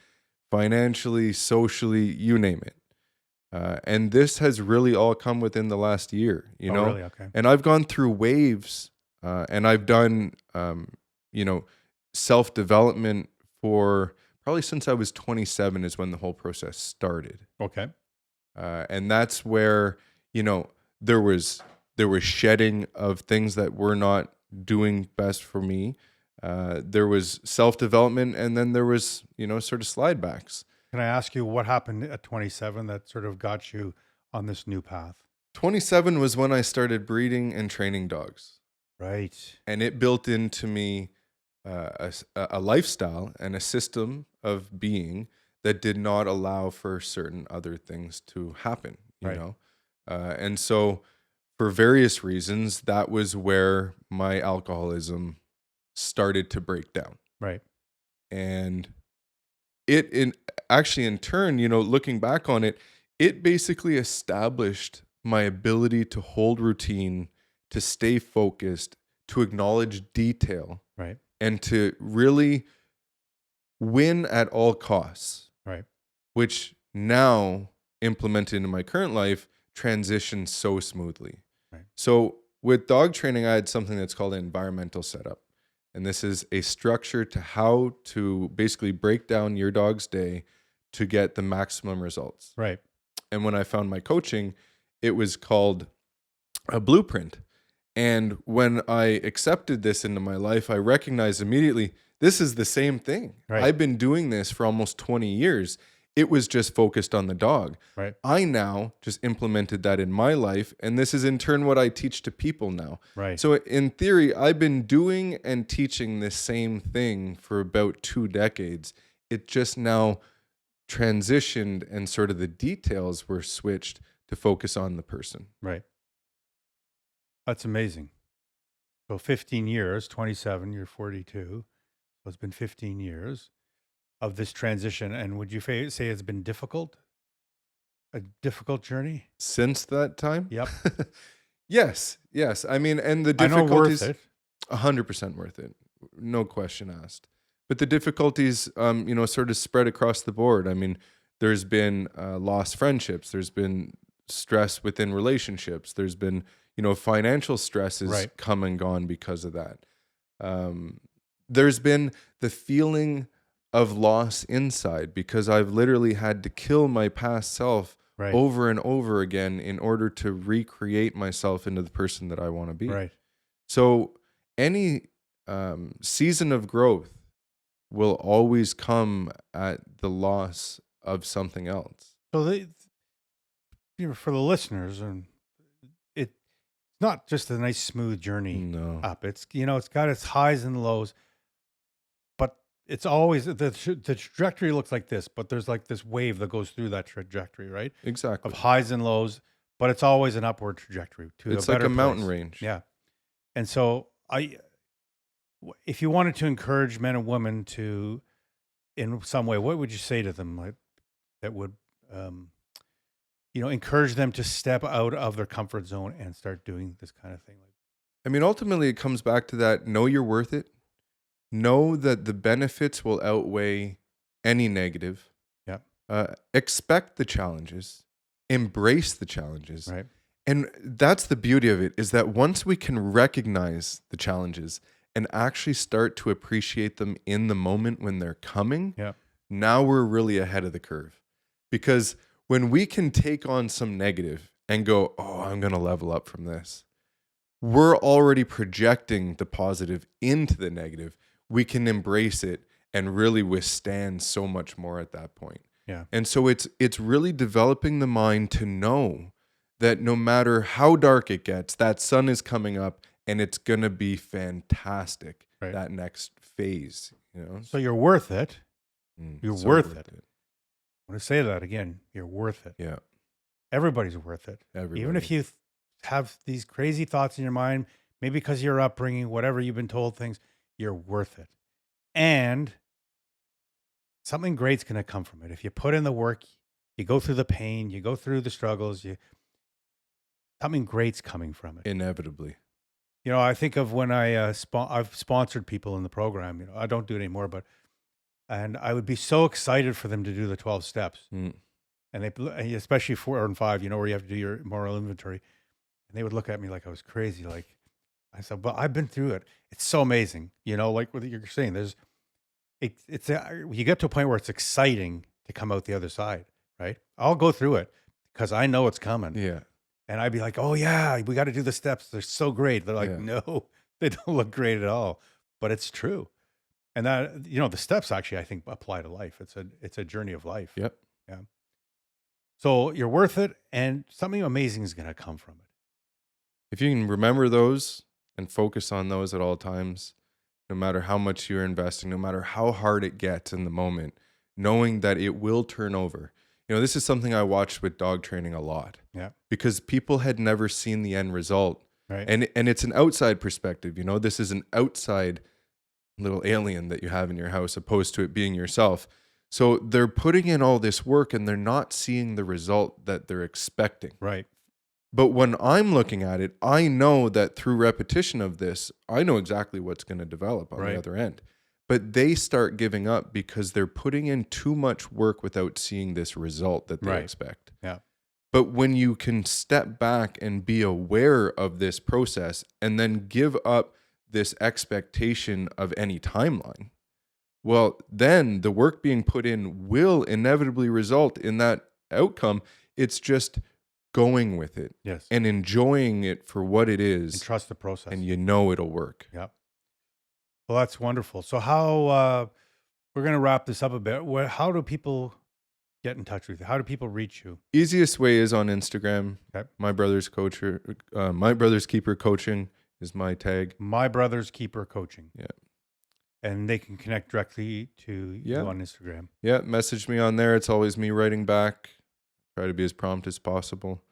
financially, socially, you name it. And this has really all come within the last year, Oh, really? Okay. And I've gone through waves, and I've done, self-development for probably since I was 27 is when the whole process started. Okay. And that's where, there was shedding of things that were not doing best for me. There was self-development, and then there was, sort of slide backs. Can I ask you what happened at 27 that sort of got you on this new path? 27 was when I started breeding and training dogs. Right. And it built into me a lifestyle and a system of being that did not allow for certain other things to happen, Right. And so for various reasons, that was where my alcoholism started to break down. Right. And in turn, looking back on it, it basically established my ability to hold routine, to stay focused, to acknowledge detail, Right. and to really win at all costs, Right. which now implemented into my current life transitions so smoothly. Right. So with dog training, I had something that's called an environmental setup. And this is a structure to how to basically break down your dog's day to get the maximum results. Right. And when I found my coaching, it was called a blueprint. And when I accepted this into my life, I recognized immediately this is the same thing. Right. I've been doing this for almost 20 years. It was just focused on the dog. Right. I now just implemented that in my life. And this is in turn what I teach to people now. Right. So in theory, I've been doing and teaching the same thing for about 2 decades. It just now transitioned and sort of the details were switched to focus on the person. Right. That's amazing. So 15 years, 27, you're 42. So it's been 15 years of this transition. And would you say it's been difficult? A difficult journey? Since that time? Yep. Yes. I mean, and the I know difficulties, worth it. 100% worth it. No question asked. But the difficulties, sort of spread across the board. I mean, There's been lost friendships. There's been stress within relationships. There's been, financial stresses Right. come and gone because of that. Um, there's been the feeling of loss inside because I've literally had to kill my past self Right. over and over again in order to recreate myself into the person that I want to be. Right. So any season of growth will always come at the loss of something else. So for the listeners, and it's not just a nice smooth journey No, up. It's got its highs and lows, but it's always the trajectory looks like this, but there's like this wave that goes through that trajectory, right? Of exactly. highs and lows, but it's always an upward trajectory to a It's like better a mountain place. range. Yeah. And so if you wanted to encourage men and women to, in some way, what would you say to them, like, that would, um, encourage them to step out of their comfort zone and start doing this kind of thing? Like, I mean, ultimately, it comes back to that know you're worth it. Know that the benefits will outweigh any negative. yeah, Expect the challenges, embrace the challenges. right, And that's the beauty of it is that once we can recognize the challenges and actually start to appreciate them in the moment when they're coming, yeah, now we're really ahead of the curve. Because when we can take on some negative and go, oh, I'm going to level up from this, we're already projecting the positive into the negative. We can embrace it and really withstand so much more at that point. yeah, And so it's really developing the mind to know that no matter how dark it gets, that sun is coming up and it's going to be fantastic, right. that next phase, So you're worth it. You're So worth it. I want to say that again. You're worth it. Yeah, Everybody's worth it. Even if everybody. you have these crazy thoughts in your mind, maybe because of your upbringing, whatever you've been told things, you're worth it. And something great's going to come from it. If you put in the work, you go through the pain, you go through the struggles, something great's coming from it. Inevitably. I think of when I've sponsored people in the program. I don't do it anymore, and I would be so excited for them to do the 12 steps, Mm. and especially 4 and 5, where you have to do your moral inventory, and they would look at me like I was crazy. Like I said, "But I've been through it. It's so amazing." Like what you're saying. You get to a point where it's exciting to come out the other side, right? I'll go through it because I know it's coming. Yeah. And I'd be like, "Oh yeah, we got to do the steps. They're so great." They're like, Yeah. "No, they don't look great at all." But it's true. And that, the steps actually I think apply to life. It's a journey of life. Yep. Yeah. So you're worth it, and something amazing is going to come from it. If you can remember those and focus on those at all times, no matter how much you're investing, no matter how hard it gets in the moment, knowing that it will turn over. This is something I watched with dog training a lot Yeah. because people had never seen the end result. Right. And it's an outside perspective. This is an outside little alien that you have in your house opposed to it being yourself. So they're putting in all this work and they're not seeing the result that they're expecting. Right. But when I'm looking at it, I know that through repetition of this, I know exactly what's going to develop on Right. the other end. But they start giving up because they're putting in too much work without seeing this result that they Right. expect. Yeah. But when you can step back and be aware of this process and then give up this expectation of any timeline, well, then the work being put in will inevitably result in that outcome. It's just going with it Yes. and enjoying it for what it And is, trust the process. and it'll work. Yeah. Well, that's wonderful. So how we're going to wrap this up a bit. How do people get in touch with you? How do people reach you? Easiest way is on Instagram. Okay. My brother's keeper coaching is my tag. My Brother's Keeper Coaching. Yeah. And they can connect directly to Yeah. you on Instagram. Yeah, message me on there. It's always me writing back. Try to be as prompt as possible.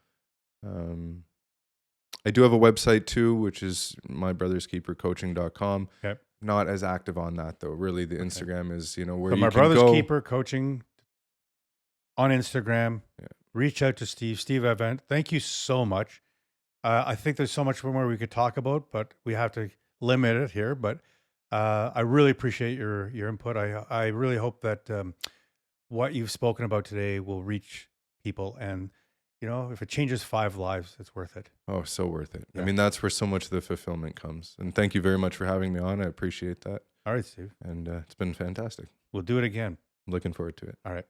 I do have a website too, which is mybrotherskeepercoaching.com. Okay. Not as active on that though. Really, the Instagram is where So you My can Brother's go. Keeper Coaching on Instagram. Yeah. Reach out to Steve Avent. Thank you so much. I think there's so much more we could talk about, but we have to limit it here. But I really appreciate your input. I really hope that what you've spoken about today will reach people. And, if it changes 5 lives, it's worth it. Oh, so worth it. I Yeah. mean, that's where so much of the fulfillment comes. And thank you very much for having me on. I appreciate that. All right, Steve. And it's been fantastic. We'll do it again. Looking forward to it. All right.